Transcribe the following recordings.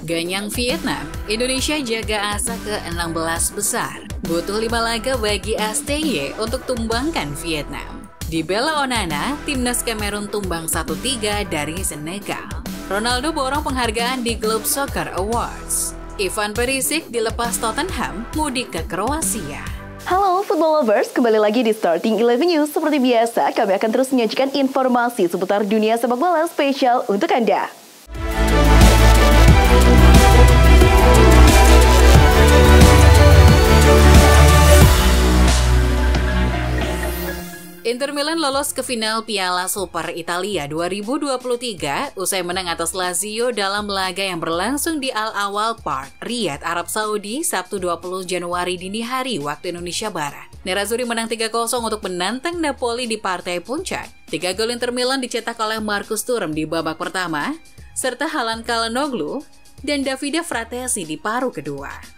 Ganyang Vietnam, Indonesia jaga asa ke-16 besar. Butuh 5 laga bagi STY untuk tumbangkan Vietnam. Di Bella Onana, timnas Kamerun tumbang 1-3 dari Senegal. Ronaldo borong penghargaan di Globe Soccer Awards. Ivan Perisic dilepas Tottenham mudik ke Kroasia. Halo football lovers, kembali lagi di Starting 11 News. Seperti biasa, kami akan terus menyajikan informasi seputar dunia sepak bola spesial untuk Anda. Inter Milan lolos ke final Piala Super Italia 2023 usai menang atas Lazio dalam laga yang berlangsung di Al Awal Park, Riyadh, Arab Saudi, Sabtu 20 Januari dini hari waktu Indonesia Barat. Nerazzurri menang 3-0 untuk menantang Napoli di partai puncak. 3 gol Inter Milan dicetak oleh Marcus Thuram di babak pertama, serta Halan Calhanoglu dan Davide Fratesi di paruh kedua.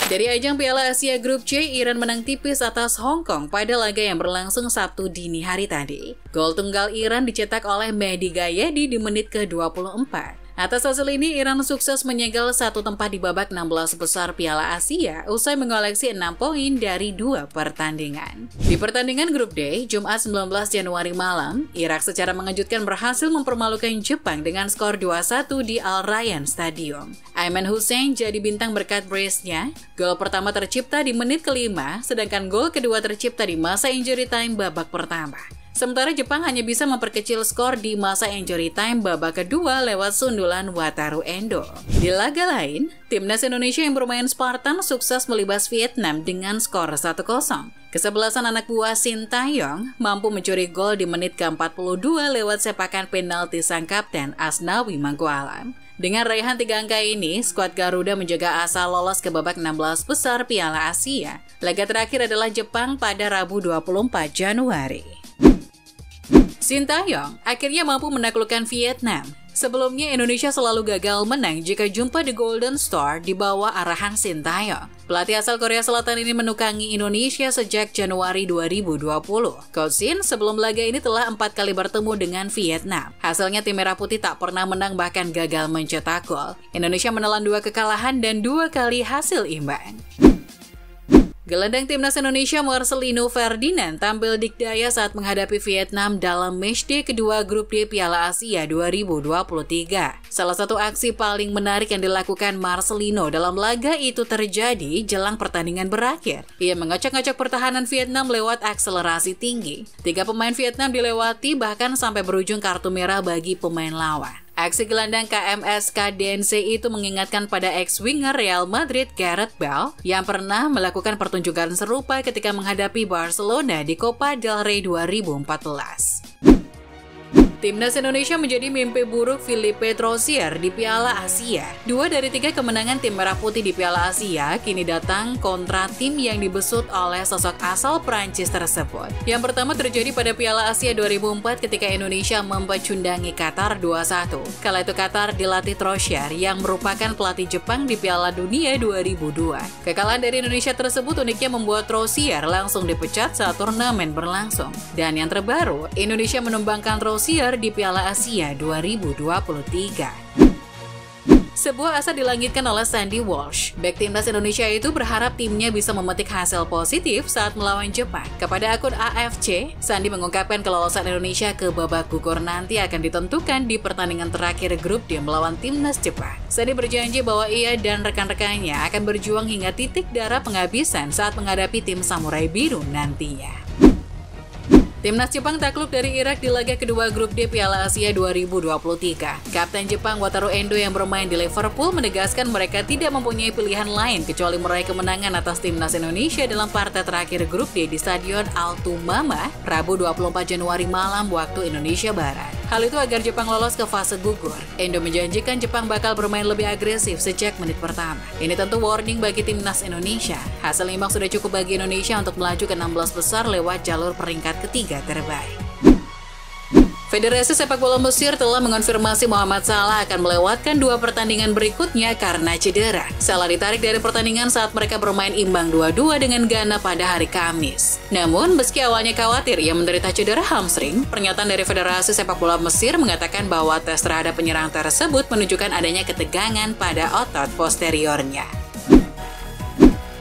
Dari ajang Piala Asia Grup C, Iran menang tipis atas Hong Kong pada laga yang berlangsung Sabtu dini hari tadi. Gol tunggal Iran dicetak oleh Mehdi Gayadi di menit ke-24. Atas hasil ini, Iran sukses menyegel satu tempat di babak 16 besar Piala Asia usai mengoleksi 6 poin dari 2 pertandingan. Di pertandingan Grup D, Jumat 19 Januari malam, Irak secara mengejutkan berhasil mempermalukan Jepang dengan skor 2-1 di Al Rayyan Stadium. Ayman Hussein jadi bintang berkat brace-nya. Gol pertama tercipta di menit ke-5, sedangkan gol kedua tercipta di masa injury time babak pertama. Sementara Jepang hanya bisa memperkecil skor di masa injury time babak kedua lewat sundulan Wataru Endo. Di laga lain, timnas Indonesia yang bermain Spartan sukses melibas Vietnam dengan skor 1-0. Kesebelasan anak buah Sintayong mampu mencuri gol di menit ke-42 lewat sepakan penalti sang kapten Asnawi Mangkualam. Dengan raihan 3 angka ini, skuad Garuda menjaga asa lolos ke babak 16 besar Piala Asia. Laga terakhir adalah Jepang pada Rabu 24 Januari. Sintayong akhirnya mampu menaklukkan Vietnam. Sebelumnya, Indonesia selalu gagal menang jika jumpa The Golden Star di bawah arahan Sintayong. Pelatih asal Korea Selatan ini menukangi Indonesia sejak Januari 2020. Coach Shin sebelum laga ini telah 4 kali bertemu dengan Vietnam. Hasilnya tim Merah Putih tak pernah menang bahkan gagal mencetak gol. Indonesia menelan 2 kekalahan dan 2 kali hasil imbang. Gelandang timnas Indonesia Marcelino Ferdinand tampil dikdaya saat menghadapi Vietnam dalam matchday kedua Grup D Piala Asia 2023. Salah satu aksi paling menarik yang dilakukan Marcelino dalam laga itu terjadi jelang pertandingan berakhir. Ia mengacak-ngacak pertahanan Vietnam lewat akselerasi tinggi. 3 pemain Vietnam dilewati bahkan sampai berujung kartu merah bagi pemain lawan. Aksi gelandang KMSK DNC itu mengingatkan pada ex-winger Real Madrid Gareth Bale yang pernah melakukan pertunjukan serupa ketika menghadapi Barcelona di Copa del Rey 2014. Timnas Indonesia menjadi mimpi buruk Philippe Troussier di Piala Asia. 2 dari 3 kemenangan tim Merah Putih di Piala Asia kini datang kontra tim yang dibesut oleh sosok asal Prancis tersebut. Yang pertama terjadi pada Piala Asia 2004 ketika Indonesia mempecundangi Qatar 2-1. Kala itu Qatar dilatih Troussier yang merupakan pelatih Jepang di Piala Dunia 2002. Kekalahan dari Indonesia tersebut uniknya membuat Troussier langsung dipecat saat turnamen berlangsung. Dan yang terbaru, Indonesia menumbangkan Troussier di Piala Asia 2023. Sebuah asa dilangitkan oleh Sandy Walsh. Bek timnas Indonesia itu berharap timnya bisa memetik hasil positif saat melawan Jepang. Kepada akun AFC, Sandy mengungkapkan kelolosan Indonesia ke babak gugur nanti akan ditentukan di pertandingan terakhir grup D melawan timnas Jepang. Sandy berjanji bahwa ia dan rekan-rekannya akan berjuang hingga titik darah penghabisan saat menghadapi tim Samurai Biru nantinya. Timnas Jepang takluk dari Irak di laga kedua Grup D Piala Asia 2023. Kapten Jepang Wataru Endo yang bermain di Liverpool menegaskan mereka tidak mempunyai pilihan lain kecuali meraih kemenangan atas timnas Indonesia dalam partai terakhir Grup D di Stadion Altumama, Rabu 24 Januari malam waktu Indonesia Barat. Hal itu agar Jepang lolos ke fase gugur. Endo menjanjikan Jepang bakal bermain lebih agresif sejak menit pertama. Ini tentu warning bagi timnas Indonesia. Hasil imbang sudah cukup bagi Indonesia untuk melaju ke 16 besar lewat jalur peringkat ketiga terbaik. Federasi Sepak Bola Mesir telah mengonfirmasi Mohamed Salah akan melewatkan 2 pertandingan berikutnya karena cedera. Salah ditarik dari pertandingan saat mereka bermain imbang 2-2 dengan Ghana pada hari Kamis. Namun, meski awalnya khawatir ia menderita cedera hamstring, pernyataan dari Federasi Sepak Bola Mesir mengatakan bahwa tes terhadap penyerang tersebut menunjukkan adanya ketegangan pada otot posteriornya.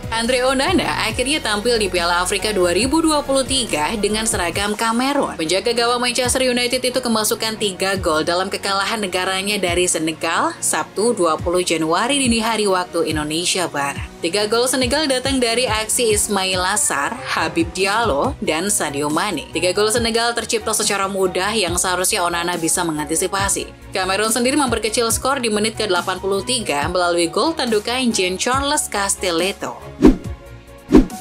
Andre Onana akhirnya tampil di Piala Afrika 2023 dengan seragam Kamerun. Penjaga gawang Manchester United itu kemasukan 3 gol dalam kekalahan negaranya dari Senegal Sabtu 20 Januari dini hari waktu Indonesia Barat. 3 gol Senegal datang dari aksi Ismaila Sarr, Habib Diallo, dan Sadio Mane. 3 gol Senegal tercipta secara mudah yang seharusnya Onana bisa mengantisipasi. Kamerun sendiri memperkecil skor di menit ke-83 melalui gol tandukan Jean-Charles Castelletto.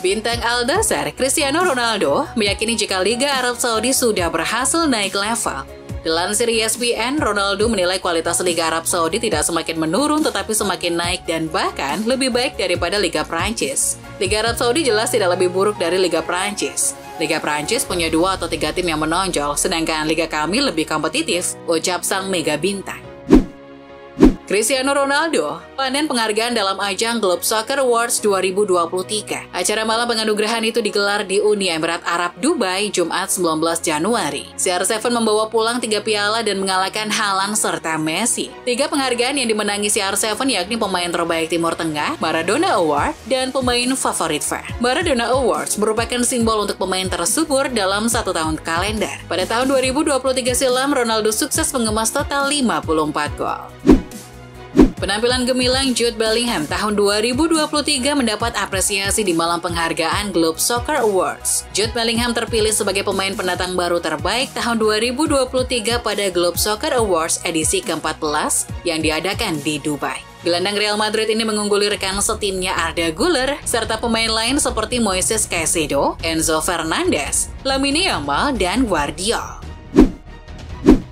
Bintang Al-Nassr, Cristiano Ronaldo, meyakini jika Liga Arab Saudi sudah berhasil naik level. Dilansir ESPN, Ronaldo menilai kualitas Liga Arab Saudi tidak semakin menurun tetapi semakin naik dan bahkan lebih baik daripada Liga Prancis. Liga Arab Saudi jelas tidak lebih buruk dari Liga Prancis. Liga Prancis punya 2 atau 3 tim yang menonjol, sedangkan Liga kami lebih kompetitif, ucap sang mega bintang. Cristiano Ronaldo panen penghargaan dalam ajang Globe Soccer Awards 2023. Acara malam penganugerahan itu digelar di Uni Emirat Arab Dubai, Jumat 19 Januari. CR7 membawa pulang 3 piala dan mengalahkan Haaland serta Messi. 3 penghargaan yang dimenangi CR7 yakni pemain terbaik Timur Tengah, Maradona Award, dan pemain favorit fan. Maradona Awards merupakan simbol untuk pemain tersubur dalam 1 tahun kalender. Pada tahun 2023 silam, Ronaldo sukses mengemas total 54 gol. Penampilan gemilang Jude Bellingham tahun 2023 mendapat apresiasi di malam penghargaan Globe Soccer Awards. Jude Bellingham terpilih sebagai pemain pendatang baru terbaik tahun 2023 pada Globe Soccer Awards edisi ke-14 yang diadakan di Dubai. Gelandang Real Madrid ini mengungguli rekan setimnya Arda Güler, serta pemain lain seperti Moises Caicedo, Enzo Fernandez, Lamine Yamal, dan Guardiola.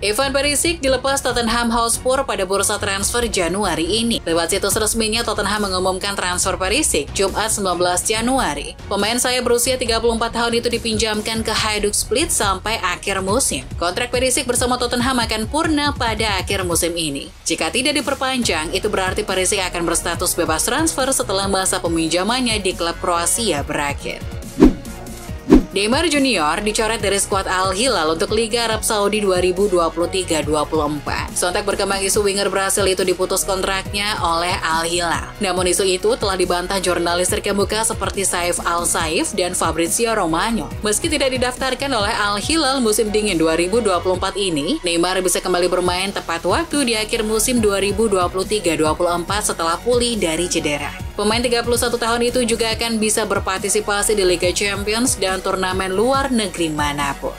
Ivan Perisic dilepas Tottenham Hotspur pada bursa transfer Januari ini. Lewat situs resminya, Tottenham mengumumkan transfer Perisic Jumat 19 Januari. Pemain sayap berusia 34 tahun itu dipinjamkan ke Hajduk Split sampai akhir musim. Kontrak Perisic bersama Tottenham akan purna pada akhir musim ini. Jika tidak diperpanjang, itu berarti Perisic akan berstatus bebas transfer setelah masa peminjamannya di klub Kroasia berakhir. Neymar Junior dicoret dari skuad Al Hilal untuk Liga Arab Saudi 2023-24. Sontak berkembang isu winger Brasil itu diputus kontraknya oleh Al Hilal. Namun isu itu telah dibantah jurnalis terkemuka seperti Saif Al-Saif dan Fabrizio Romano. Meski tidak didaftarkan oleh Al Hilal musim dingin 2024 ini, Neymar bisa kembali bermain tepat waktu di akhir musim 2023-24 setelah pulih dari cedera. Pemain 31 tahun itu juga akan bisa berpartisipasi di Liga Champions dan turnamen luar negeri manapun.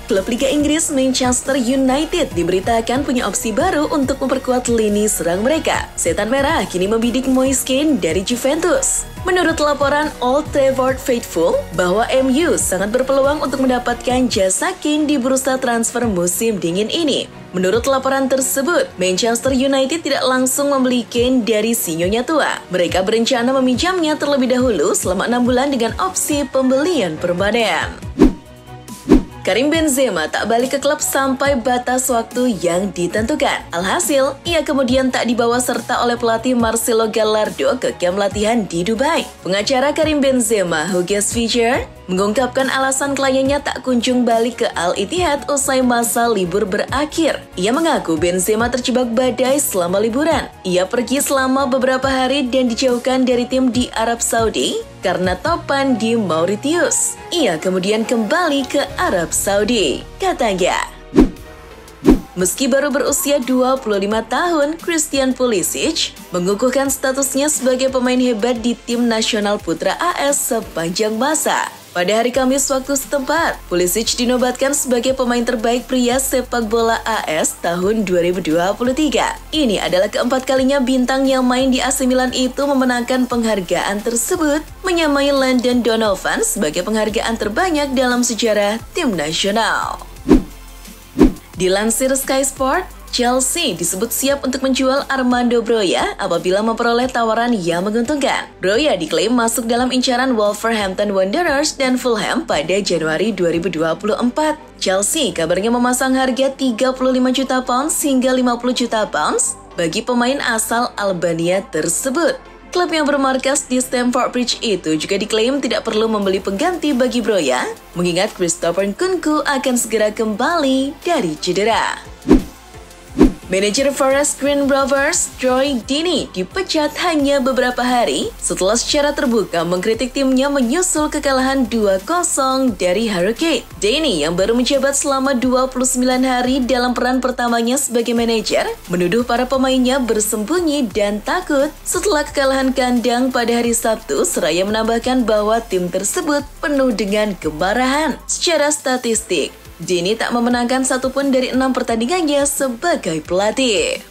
Klub Liga Inggris Manchester United diberitakan punya opsi baru untuk memperkuat lini serang mereka. Setan Merah kini membidik Moise Kean dari Juventus. Menurut laporan Old Trafford Faithful, bahwa MU sangat berpeluang untuk mendapatkan jasa Kean di bursa transfer musim dingin ini. Menurut laporan tersebut, Manchester United tidak langsung membeli Kean dari si Nyonya Tua. Mereka berencana meminjamnya terlebih dahulu selama 6 bulan dengan opsi pembelian permanen. Karim Benzema tak balik ke klub sampai batas waktu yang ditentukan. Alhasil, ia kemudian tak dibawa serta oleh pelatih Marcelo Gallardo ke kamp latihan di Dubai. Pengacara Karim Benzema, Hugues Fischer, mengungkapkan alasan kliennya tak kunjung balik ke Al-Ittihad usai masa libur berakhir. Ia mengaku Benzema terjebak badai selama liburan. Ia pergi selama beberapa hari dan dijauhkan dari tim di Arab Saudi karena topan di Mauritius. Ia kemudian kembali ke Arab Saudi, katanya. Meski baru berusia 25 tahun, Christian Pulisic mengukuhkan statusnya sebagai pemain hebat di tim nasional putra AS sepanjang masa. Pada hari Kamis waktu setempat, Pulisic dinobatkan sebagai pemain terbaik pria sepak bola AS tahun 2023. Ini adalah keempat kalinya bintang yang main di AC Milan itu memenangkan penghargaan tersebut, menyamai Landon Donovan sebagai penghargaan terbanyak dalam sejarah tim nasional. Dilansir Sky Sport, Chelsea disebut siap untuk menjual Armando Broja apabila memperoleh tawaran yang menguntungkan. Broja diklaim masuk dalam incaran Wolverhampton Wanderers dan Fulham pada Januari 2024. Chelsea kabarnya memasang harga 35 juta pounds hingga 50 juta pounds bagi pemain asal Albania tersebut. Klub yang bermarkas di Stamford Bridge itu juga diklaim tidak perlu membeli pengganti bagi Broja, mengingat Christopher Nkunku akan segera kembali dari cedera. Manajer Forest Green Rovers, Troy Deeney, dipecat hanya beberapa hari setelah secara terbuka mengkritik timnya menyusul kekalahan 2-0 dari Hurricane. Deeney yang baru menjabat selama 29 hari dalam peran pertamanya sebagai manajer, menuduh para pemainnya bersembunyi dan takut setelah kekalahan kandang pada hari Sabtu, seraya menambahkan bahwa tim tersebut penuh dengan kemarahan. Secara statistik, Deeney tak memenangkan satupun dari 6 pertandingannya sebagai pelatih.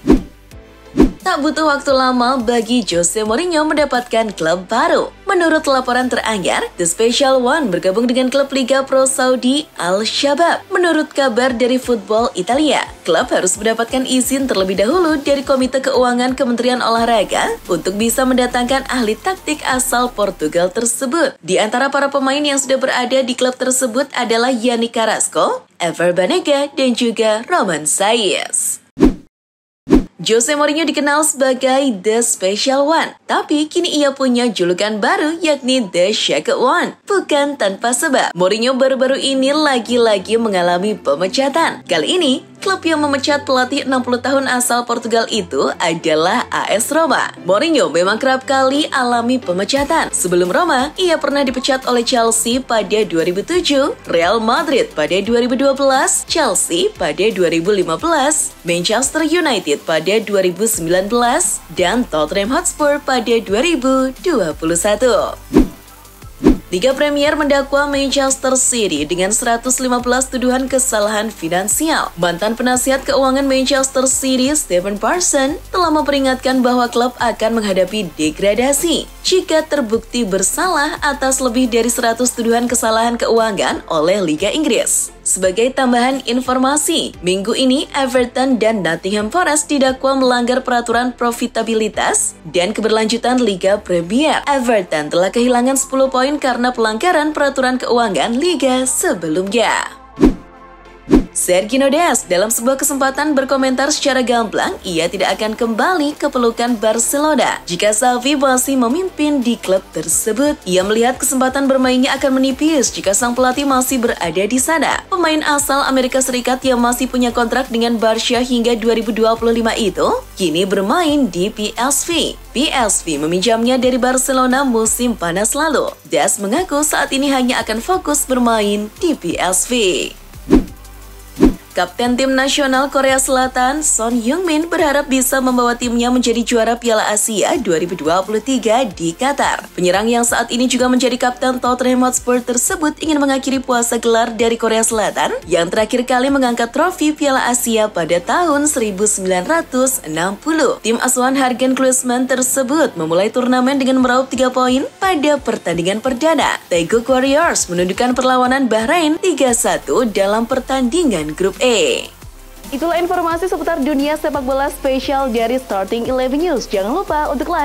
Tak butuh waktu lama bagi Jose Mourinho mendapatkan klub baru. Menurut laporan teranyar, The Special One bergabung dengan klub Liga Pro Saudi Al-Shabab. Menurut kabar dari Football Italia, klub harus mendapatkan izin terlebih dahulu dari Komite Keuangan Kementerian Olahraga untuk bisa mendatangkan ahli taktik asal Portugal tersebut. Di antara para pemain yang sudah berada di klub tersebut adalah Yannick Carrasco, Ever Banega, dan juga Romain Saïss. Jose Mourinho dikenal sebagai The Special One, tapi kini ia punya julukan baru yakni The Shaqed One. Bukan tanpa sebab, Mourinho baru-baru ini lagi-lagi mengalami pemecatan. Kali ini, klub yang memecat pelatih 60 tahun asal Portugal itu adalah AS Roma. Mourinho memang kerap kali alami pemecatan. Sebelum Roma, ia pernah dipecat oleh Chelsea pada 2007, Real Madrid pada 2012, Chelsea pada 2015, Manchester United pada 2019, dan Tottenham Hotspur pada 2021. Liga Premier mendakwa Manchester City dengan 115 tuduhan kesalahan finansial. Mantan penasihat keuangan Manchester City, Stephen Parsons, telah memperingatkan bahwa klub akan menghadapi degradasi jika terbukti bersalah atas lebih dari 100 tuduhan kesalahan keuangan oleh Liga Inggris. Sebagai tambahan informasi, minggu ini Everton dan Nottingham Forest didakwa melanggar peraturan profitabilitas dan keberlanjutan Liga Premier. Everton telah kehilangan 10 poin karena pelanggaran peraturan keuangan Liga sebelumnya. Sergio Dest dalam sebuah kesempatan berkomentar secara gamblang, ia tidak akan kembali ke pelukan Barcelona jika Xavi masih memimpin di klub tersebut. Ia melihat kesempatan bermainnya akan menipis jika sang pelatih masih berada di sana. Pemain asal Amerika Serikat yang masih punya kontrak dengan Barca hingga 2025 itu kini bermain di PSV. PSV meminjamnya dari Barcelona musim panas lalu. Dest mengaku saat ini hanya akan fokus bermain di PSV. Kapten tim nasional Korea Selatan, Son Heung-min, berharap bisa membawa timnya menjadi juara Piala Asia 2023 di Qatar. Penyerang yang saat ini juga menjadi kapten Tottenham Hotspur tersebut ingin mengakhiri puasa gelar dari Korea Selatan yang terakhir kali mengangkat trofi Piala Asia pada tahun 1960. Tim asuhan Jurgen Klinsmann tersebut memulai turnamen dengan meraup 3 poin pada pertandingan perdana. Taeguk Warriors menundukkan perlawanan Bahrain 3-1 dalam pertandingan grup E. Itulah informasi seputar dunia sepak bola spesial dari Starting 11 News. Jangan lupa untuk like,